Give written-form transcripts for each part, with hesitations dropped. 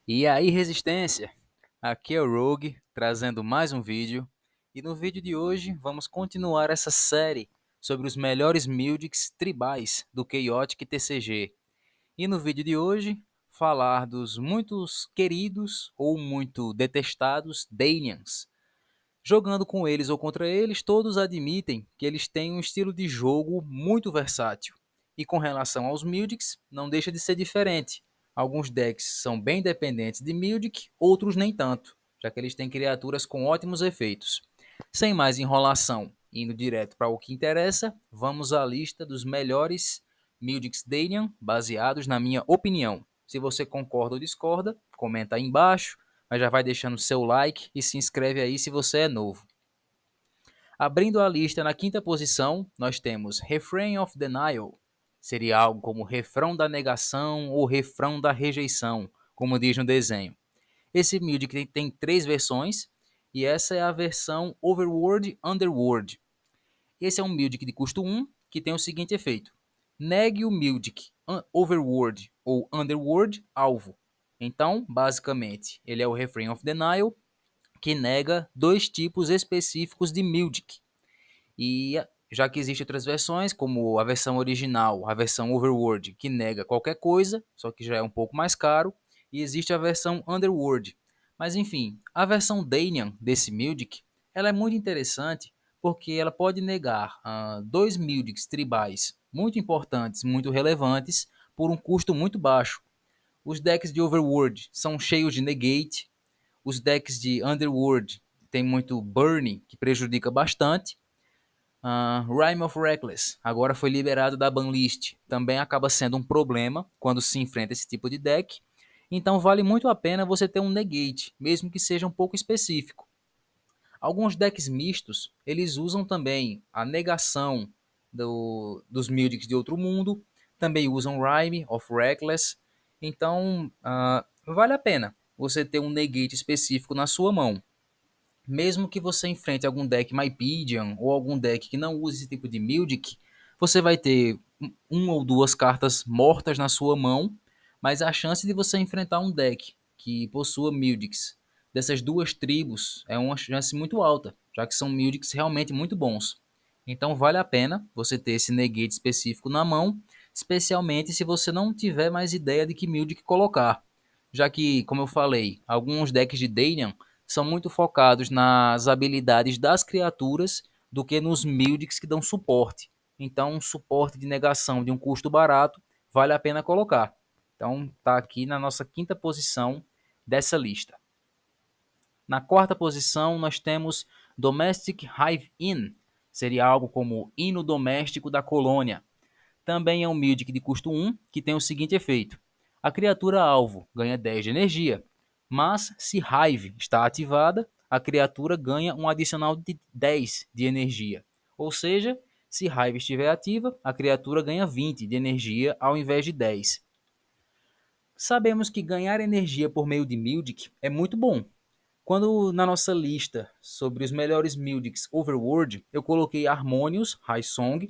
E aí, resistência? Aqui é o Rogue, trazendo mais um vídeo. E no vídeo de hoje, vamos continuar essa série sobre os melhores Mildix tribais do Chaotic TCG. E no vídeo de hoje, falar dos muitos queridos ou muito detestados Danians. Jogando com eles ou contra eles, todos admitem que eles têm um estilo de jogo muito versátil. E com relação aos Mildix, não deixa de ser diferente. Alguns decks são bem dependentes de Mildic, outros nem tanto, já que eles têm criaturas com ótimos efeitos. Sem mais enrolação, indo direto para o que interessa, vamos à lista dos melhores Mildix Danian, baseados na minha opinião. Se você concorda ou discorda, comenta aí embaixo, mas já vai deixando seu like e se inscreve aí se você é novo. Abrindo a lista na quinta posição, nós temos Refrain of Denial. Seria algo como refrão da negação ou refrão da rejeição, como diz no desenho. Esse build tem três versões, e essa é a versão Overworld Underworld. Esse é um Mildic de custo 1, que tem o seguinte efeito. Negue o Mildic Overworld ou Underworld alvo. Então, basicamente, ele é o Refrain of Denial, que nega dois tipos específicos de Mildic. E já que existem outras versões, como a versão original, a versão Overworld, que nega qualquer coisa, só que já é um pouco mais caro, e existe a versão Underworld. Mas enfim, a versão Danian desse Mildic, ela é muito interessante porque ela pode negar dois Mildics tribais muito importantes, muito relevantes, por um custo muito baixo. Os decks de Overworld são cheios de negate, os decks de Underworld tem muito burn, que prejudica bastante. Rime of Reckless agora foi liberado da banlist. Também acaba sendo um problema quando se enfrenta esse tipo de deck. Então vale muito a pena você ter um negate, mesmo que seja um pouco específico. Alguns decks mistos, eles usam também a negação dos Mildics de outro mundo. Também usam Rime of Reckless. Então vale a pena você ter um negate específico na sua mão. Mesmo que você enfrente algum deck Mypedium ou algum deck que não use esse tipo de Mildic, você vai ter uma ou duas cartas mortas na sua mão, mas a chance de você enfrentar um deck que possua Mildics dessas duas tribos é uma chance muito alta, já que são Mildics realmente muito bons. Então vale a pena você ter esse negate específico na mão, especialmente se você não tiver mais ideia de que Mildic colocar. Já que, como eu falei, alguns decks de Danian são muito focados nas habilidades das criaturas do que nos Mildics que dão suporte. Então, um suporte de negação de um custo barato vale a pena colocar. Então, está aqui na nossa quinta posição dessa lista. Na quarta posição, nós temos Domestic Hive Inn. Seria algo como hino doméstico da colônia. Também é um Mildic de custo 1, que tem o seguinte efeito. A criatura alvo ganha 10 de energia, mas se Hive está ativada, a criatura ganha um adicional de 10 de energia. Ou seja, se Hive estiver ativa, a criatura ganha 20 de energia ao invés de 10. Sabemos que ganhar energia por meio de Mildic é muito bom. Quando na nossa lista sobre os melhores Mildics Overworld, eu coloquei Harmonious High Song,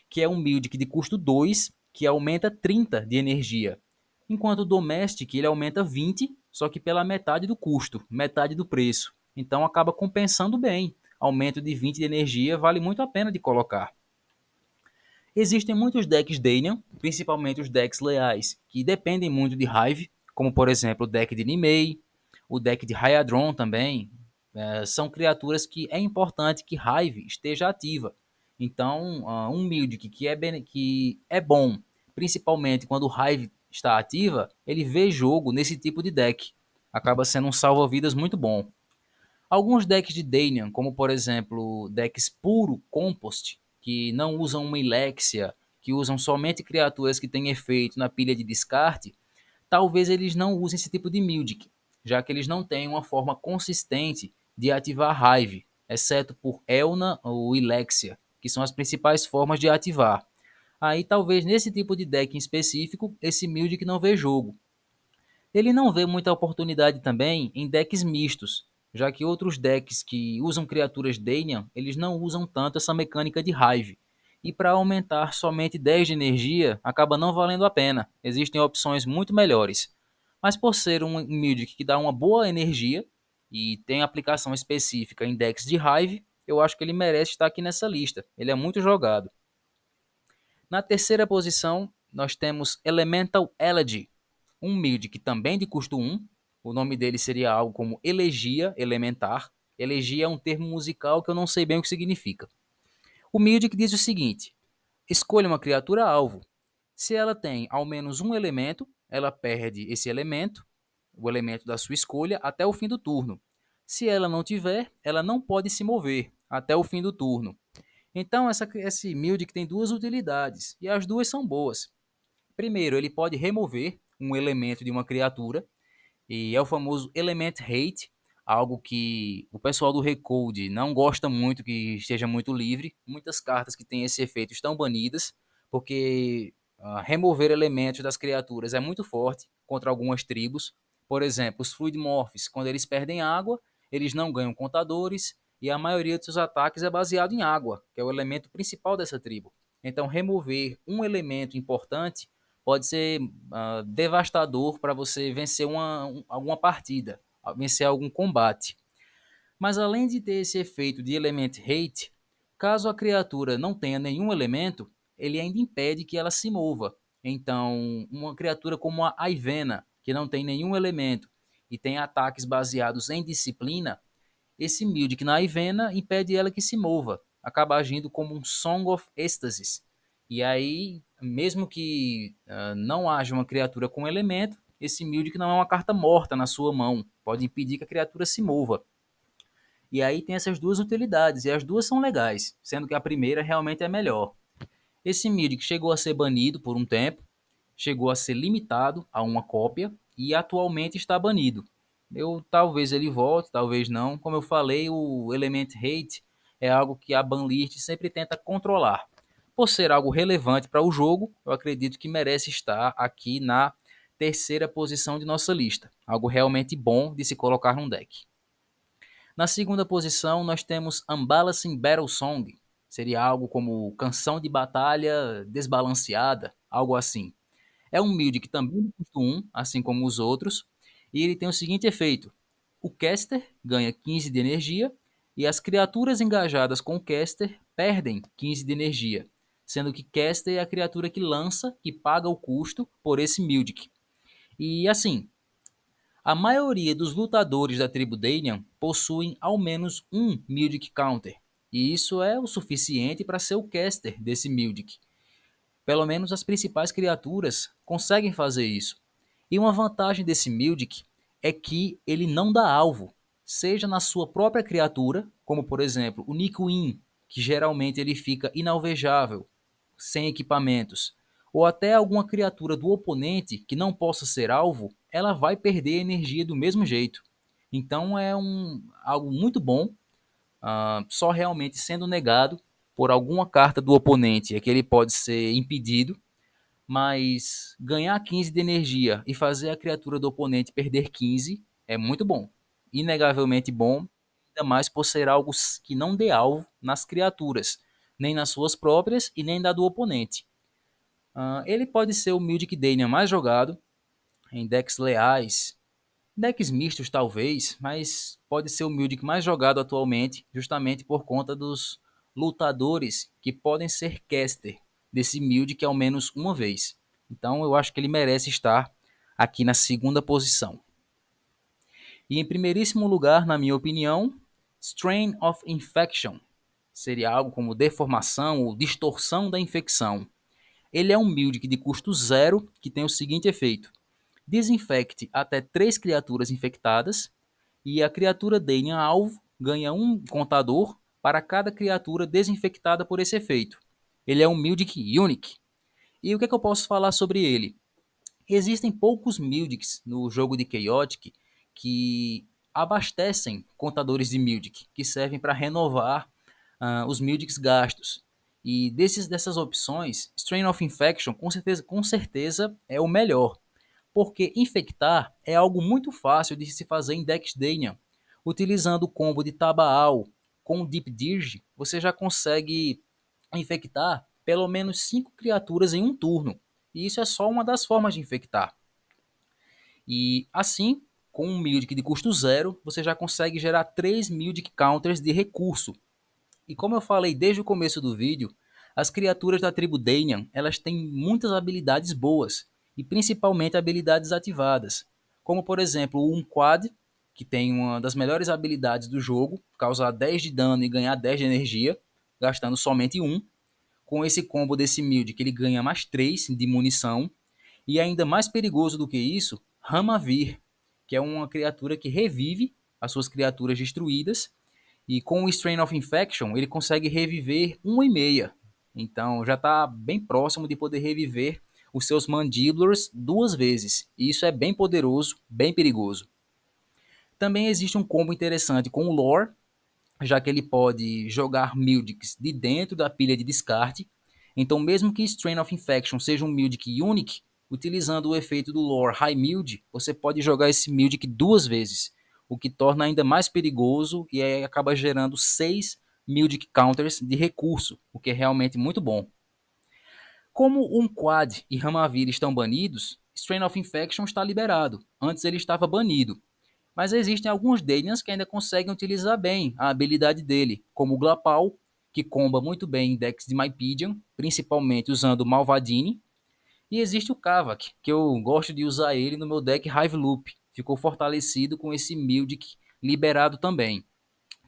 que é um Mildic de custo 2, que aumenta 30 de energia. Enquanto o Domestic ele aumenta 20, só que pela metade do custo, metade do preço. Então acaba compensando bem. Aumento de 20 de energia vale muito a pena de colocar. Existem muitos decks Danian, principalmente os decks leais, que dependem muito de Hive, como por exemplo o deck de Nimei, o deck de Hyadron também. São criaturas que é importante que Hive esteja ativa. Então, um Mildic que é bom, principalmente quando o Hive está ativa, ele vê jogo nesse tipo de deck. Acaba sendo um salva-vidas muito bom. Alguns decks de Danian, como por exemplo decks puro Compost, que não usam uma Ilexia, que usam somente criaturas que têm efeito na pilha de descarte, talvez eles não usem esse tipo de Mildic, já que eles não têm uma forma consistente de ativar Hive, exceto por Elna ou Ilexia, que são as principais formas de ativar. Aí talvez nesse tipo de deck em específico, esse Mildic não vê jogo. Ele não vê muita oportunidade também em decks mistos, já que outros decks que usam criaturas Danian, eles não usam tanto essa mecânica de Hive. E para aumentar somente 10 de energia, acaba não valendo a pena. Existem opções muito melhores. Mas por ser um Mildic que dá uma boa energia e tem aplicação específica em decks de Hive, eu acho que ele merece estar aqui nessa lista. Ele é muito jogado. Na terceira posição, nós temos Elemental Elegy, um Mildic também de custo 1. O nome dele seria algo como Elegia Elementar. Elegia é um termo musical que eu não sei bem o que significa. O Mildic diz o seguinte: escolha uma criatura alvo. Se ela tem ao menos um elemento, ela perde esse elemento, o elemento da sua escolha, até o fim do turno. Se ela não tiver, ela não pode se mover até o fim do turno. Então, esse Mildic tem duas utilidades, e as duas são boas. Primeiro, ele pode remover um elemento de uma criatura, e é o famoso Element Hate, algo que o pessoal do Recode não gosta muito que esteja muito livre. Muitas cartas que têm esse efeito estão banidas, porque remover elementos das criaturas é muito forte contra algumas tribos. Por exemplo, os Fluid Morphs, quando eles perdem água, eles não ganham contadores, e a maioria dos seus ataques é baseado em água, que é o elemento principal dessa tribo. Então, remover um elemento importante pode ser devastador para você vencer alguma partida, vencer algum combate. Mas além de ter esse efeito de Element Hate, caso a criatura não tenha nenhum elemento, ele ainda impede que ela se mova. Então, uma criatura como a Ivena, que não tem nenhum elemento e tem ataques baseados em disciplina, esse Mildic na Ivena impede ela que se mova, acaba agindo como um Song of Ecstasis. E aí, mesmo que não haja uma criatura com elemento, esse Mildic não é uma carta morta na sua mão, pode impedir que a criatura se mova. E aí tem essas duas utilidades, e as duas são legais, sendo que a primeira realmente é melhor. Esse Mildic chegou a ser banido por um tempo, chegou a ser limitado a uma cópia e atualmente está banido. Talvez ele volte, talvez não. Como eu falei, o Element Hate é algo que a banlist sempre tenta controlar. Por ser algo relevante para o jogo, eu acredito que merece estar aqui na terceira posição de nossa lista. Algo realmente bom de se colocar num deck. Na segunda posição, nós temos Unbalancing Battle Song. Seria algo como canção de batalha desbalanceada, algo assim. É um build que também custa 1, assim como os outros, e ele tem o seguinte efeito: o caster ganha 15 de energia e as criaturas engajadas com o caster perdem 15 de energia, sendo que caster é a criatura que lança, que paga o custo por esse Mildic. E assim, a maioria dos lutadores da tribo Danian possuem ao menos um Mildic Counter, e isso é o suficiente para ser o caster desse Mildic. Pelo menos as principais criaturas conseguem fazer isso. E uma vantagem desse Mildic é que ele não dá alvo, seja na sua própria criatura, como por exemplo o Nikuin, que geralmente ele fica inalvejável, sem equipamentos, ou até alguma criatura do oponente que não possa ser alvo, ela vai perder energia do mesmo jeito. Então é algo muito bom, só realmente sendo negado por alguma carta do oponente é que ele pode ser impedido, mas ganhar 15 de energia e fazer a criatura do oponente perder 15 é muito bom. Inegavelmente bom, ainda mais por ser algo que não dê alvo nas criaturas, nem nas suas próprias e nem da do oponente. Ele pode ser o Mildic Danian mais jogado em decks leais, decks mistos talvez, mas pode ser o Mildic mais jogado atualmente, justamente por conta dos lutadores que podem ser caster desse Mildic ao menos uma vez. Então eu acho que ele merece estar aqui na segunda posição. E em primeiríssimo lugar, na minha opinião, Strain of Infection. Seria algo como deformação ou distorção da infecção. Ele é um Mildic de custo zero que tem o seguinte efeito: desinfecte até 3 criaturas infectadas e a criatura Danian alvo ganha um contador para cada criatura desinfectada por esse efeito. Ele é um Mildic Unique. E o que, é que eu posso falar sobre ele? Existem poucos Mildics no jogo de Chaotic que abastecem contadores de Mildic, que servem para renovar os Mildics gastos. E dessas opções, Strain of Infection com certeza é o melhor, porque infectar é algo muito fácil de se fazer em decks Danian. Utilizando o combo de Tabaal com Deep Dirge, você já consegue infectar pelo menos 5 criaturas em um turno. E isso é só uma das formas de infectar. E assim, com um Mildic de custo zero, você já consegue gerar 3 Mildic Counters de recurso. E como eu falei desde o começo do vídeo, as criaturas da tribo Dainian, elas têm muitas habilidades boas, e principalmente habilidades ativadas, como por exemplo o Unquad, que tem uma das melhores habilidades do jogo, causar 10 de dano e ganhar 10 de energia, gastando somente 1. Com esse combo desse Mildic, ele ganha mais 3 de munição, e ainda mais perigoso do que isso, Ramavir, que é uma criatura que revive as suas criaturas destruídas, e com o Strain of Infection, ele consegue reviver 1,5. Então já está bem próximo de poder reviver os seus Mandibulars 2 vezes. E isso é bem poderoso, bem perigoso. Também existe um combo interessante com o Lore, já que ele pode jogar Mildics de dentro da pilha de descarte. Então, mesmo que Strain of Infection seja um Mildic Unique, utilizando o efeito do Lore High Mild, você pode jogar esse Mildic 2 vezes, o que torna ainda mais perigoso e aí acaba gerando 6 Mildic Counters de recurso, o que é realmente muito bom. Como um Quad e Ramavir estão banidos, Strain of Infection está liberado. Antes ele estava banido. Mas existem alguns Dainians que ainda conseguem utilizar bem a habilidade dele, como o Glapal, que comba muito bem em decks de Mypedium, principalmente usando o Malvadine. E existe o Kavak, que eu gosto de usar ele no meu deck Hive Loop. Ficou fortalecido com esse Mildic liberado também.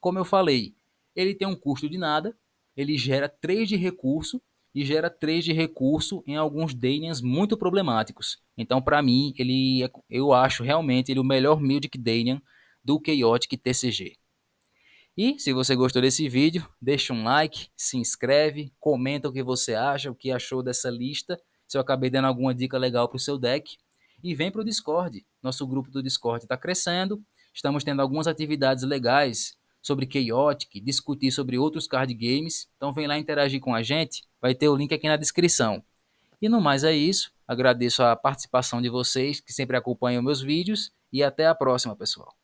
Como eu falei, ele tem um custo de nada, ele gera 3 de recurso e gera 3 de recurso em alguns Dainians muito problemáticos. Então, para mim, eu acho realmente ele o melhor Mildic Dainian do Chaotic TCG. E se você gostou desse vídeo, deixa um like, se inscreve, comenta o que você acha, o que achou dessa lista, se eu acabei dando alguma dica legal para o seu deck. E vem para o Discord. Nosso grupo do Discord está crescendo, estamos tendo algumas atividades legais sobre Chaotic, discutir sobre outros card games. Então vem lá interagir com a gente, vai ter o link aqui na descrição. E no mais é isso, agradeço a participação de vocês que sempre acompanham meus vídeos e até a próxima, pessoal.